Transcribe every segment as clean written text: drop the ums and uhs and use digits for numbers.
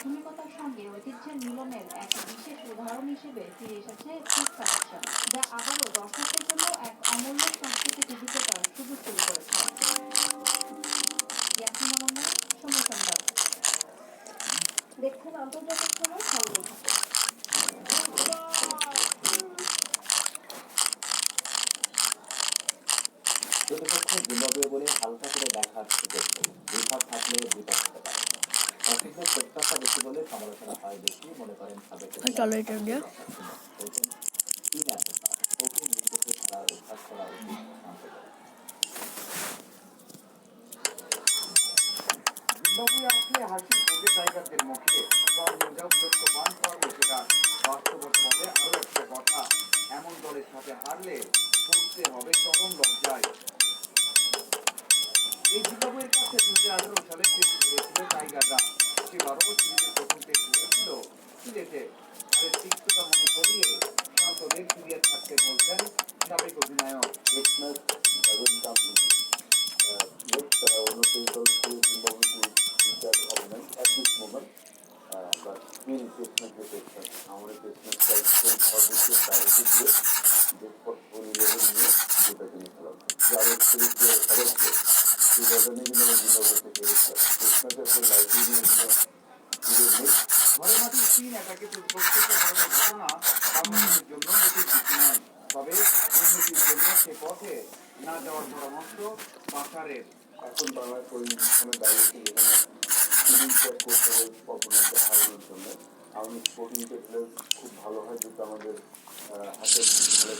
আধুনিকতার সঙ্গে ঐতিহ্যের মিলনের এক বিশেষ উদাহরণ হিসেবে ফিরে এসেছে ফুড কালেকশন, যা আবারও দর্শকদের জন্য এক অমূল্য সংস্কৃতিক অভিজ্ঞতার সুযোগ তৈরি করেছে। ইয়াসমিন আলম, সময় সংবাদ। দেখছেন আন্তর্জাতিক খবর সঙ্গে। প্রতিপক্ষ জিম্বাবুয়ে বলে হালকা করে দেখার সুযোগ নেই, বিভাগ থাকলে বিপদ হতে পারে। সঠিকদের প্রত্যাশা বেশি বলে সমালোচনা হয় বেশি, মনে করেন সাবেক কি নির্দেশে খেলার অভ্যাস করা উচিত শান্তদের। জিম্বাবুয়ে আসলে হাসি ফুটে টাইগারদের মুখে, সব মজাও লক্ষ্যমান পারব সেটা বাস্তবতা বলে আরো একটা কথা, এমন দলের সাথে হারলে পড়তে হবে চরম লজ্জায়। এই জিম্বাবুয়ের কাছে 2018 সালে টেস্ট হেরেছিল টাইগাররা, সেবারও সিরিজের প্রথম টেস্ট হয়েছিল সিলেটে। আর তিক্ততা মনে করিয়ে শান্তদের সিরিয়াস থাকতে বলছেন সাবেক অধিনায়ক। But still Christmas protection. Our Christmas like obviously priority দিয়ে যে portfolio level নিয়ে যেটা জিনিস হলো যারা স্পিরিচুয়াল খবর দিয়ে সেই ধরনের জিনিস থেকে ক্রিসমাসের লাইটিং নিয়ে ঘরে মাঠে তিন এটাকে প্রত্যেকটা ধরনের ঘটনা বাংলাদেশের জন্য নতুন কিছু নয়, তবে উন্নতির জন্য সে পথে না যাওয়ার পরামর্শ বাসারের। এখন বাংলার পরিবেশনে দাঁড়িয়েছে যেখানে ফিলিংসটা করতে হবে অপোনেন্টকে হারানোর জন্য। আমি স্পোর্টিং টেকলে খুব ভালো হয় যেহেতু আমাদের হাতের ভালো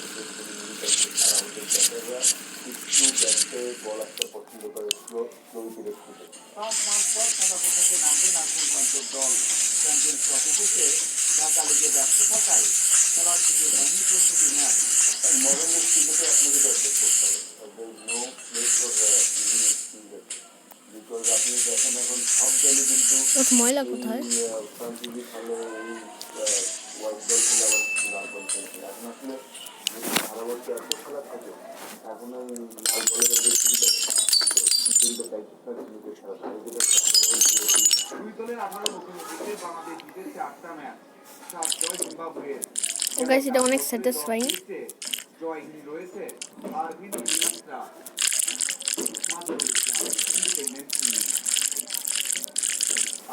আর আমাদের ব্যাটাররা একটু ব্যাটে বল আসতে পছন্দ করে স্লোতে রেখে। 5 মাস পর সাদা পোশাকে নামবে নাজমুল দল। চ্যাম্পিয়ন্স ট্রফি থেকে ঢাকা লিগে ব্যস্ত থাকায় খেলার সুযোগ হয়নি প্রস্তুতি নেয়। মডার্ন ক্রিকেটে আপনাকে অ্যাডজাস্ট করতে হবে, no place for easy cricket, because আপনি দেখেন এখন সব দলে কিন্তু ময়লা কোথায় ফ্রান্সিজি ভালো এই হোয়াইট বল খেলে আবার লাল বল খেলছে। এখন আসলে যদি সারা বলতে এত খেলা থাকে এখন ওই লাল বলের আগে তিনটা প্র্যাকটিস থাকে ক্রিকেট খেলা থাকে, যেটা 2 দলের 18 মুখোমুখিতে বাংলাদেশ জিতেছে 8টা ম্যাচ, 7 জয় জিম্বাবুয়ের। গাইস এটা অনেক স্যাটিসফাইং। জয়হীন রয়েছে আর ভিন্ন ইনিংসরা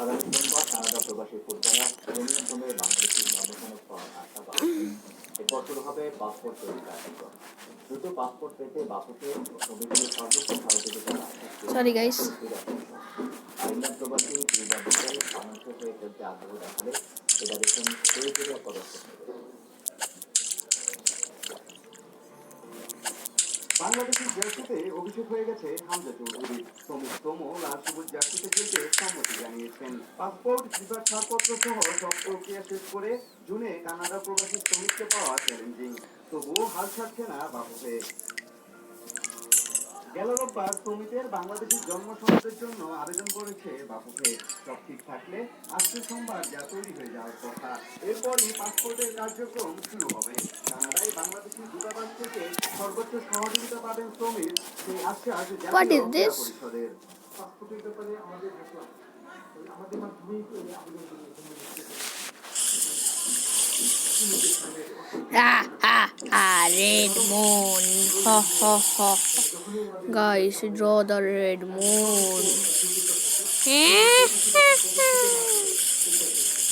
আগামী সোমবার কানাডা প্রবাসী ফুটবলার প্রমিত বাংলাদেশের জন্মসনদ পাওয়ার আশাবাদ। এরপর শুরু হবে পাসপোর্ট তৈরি কার্যক্রম। দ্রুত পাসপোর্ট পেতে বাপুকে সমিতির সর্বোচ্চ সহযোগিতার সরি গাইস। আইল্যান্ড প্রবাসী বাংলাদেশে হয়ে খেলতে আগ্রহ দেখালে ফেডারেশন প্রয়োজনীয় পদক্ষেপ নেবে। বাংলাদেশের জার্সিতে অভিষেক হয়ে গেছে হামজা চৌধুরী। শ্রমিক তোমো লাল সবুজ জার্সিতে খেলতে সম্মতি জানিয়েছেন। পাসপোর্ট, ভিসার ছাড়পত্র সহ সব প্রক্রিয়া শেষ করে জুনে কানাডা প্রবাসী শ্রমিককে পাওয়া চ্যালেঞ্জিং, তবুও হাল ছাড়ছে না বাপুকে। গেল রোববার শ্রমিকের বাংলাদেশের জন্মসনদের জন্য আবেদন করেছে বাপুকে। সব ঠিক থাকলে আজকে সোমবার যা তৈরি হয়ে যাওয়ার কথা। এরপরই পাসপোর্টের কার্যক্রম শুরু হবে। কানাডায় বাংলাদেশি দূতাবাস থেকে সর্বোচ্চ সহযোগিতা পাবেন শ্রমিক, সেই আশ্বাস জাতীয় ক্রীড়া পরিষদের। পাসপোর্টের ব্যাপারে আমাদের মাধ্যমেই red moon. Ha ha ha. Guys, draw the red moon.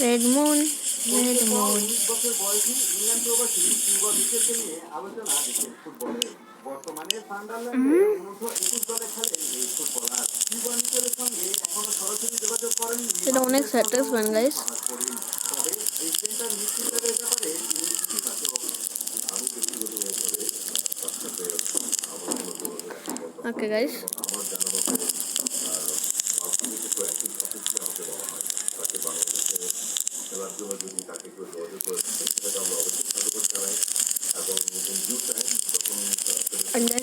Red moon. Red moon. বর্তমানে সান্ডারল্যান্ডে 21 দলে খেলেন এই ফুটবলার। কিউবানিকের সঙ্গে এখনো সরাসরি যোগাযোগ করেননি। এটা অনেক স্যাটিসফাইং গাইস। তবে এই সেন্টার নিশ্চিতের ব্যাপারে তিনি ইতিবাচক। Okay guys.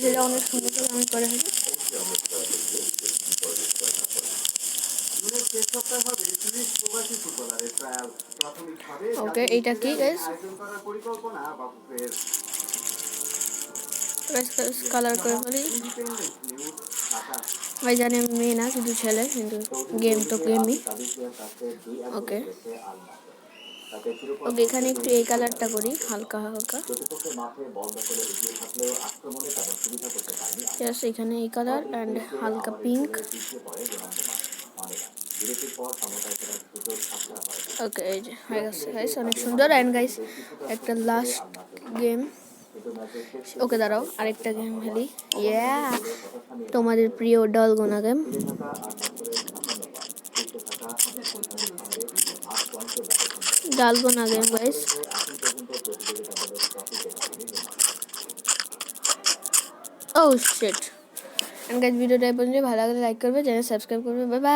এটা অনেক সুন্দর করে আমি করে ফেলি। ওকে এটা কি গাইস? কালার করে ফেলি। ভাই জানি আমি মেয়ে না শুধু ছেলে, কিন্তু গেম তো গেমই। ওকে ওকে, এখানে একটু এই কালারটা করি হালকা হালকা। জাস্ট এখানে এই কালার অ্যান্ড হালকা পিঙ্ক। ওকে এই যে হয়ে গেছে গাইস, অনেক সুন্দর। অ্যান্ড গাইস একটা লাস্ট গেম, ওকে দাঁড়াও আরেকটা গেম খেলি। ইয়া, তোমাদের প্রিয় dalgona game. Dalgona game guys. Oh shit. And guys ভিডিওটা এই পর্যন্ত, ভালো লাগলে লাইক করবে, চ্যানেল সাবস্ক্রাইব করবে। Bye by.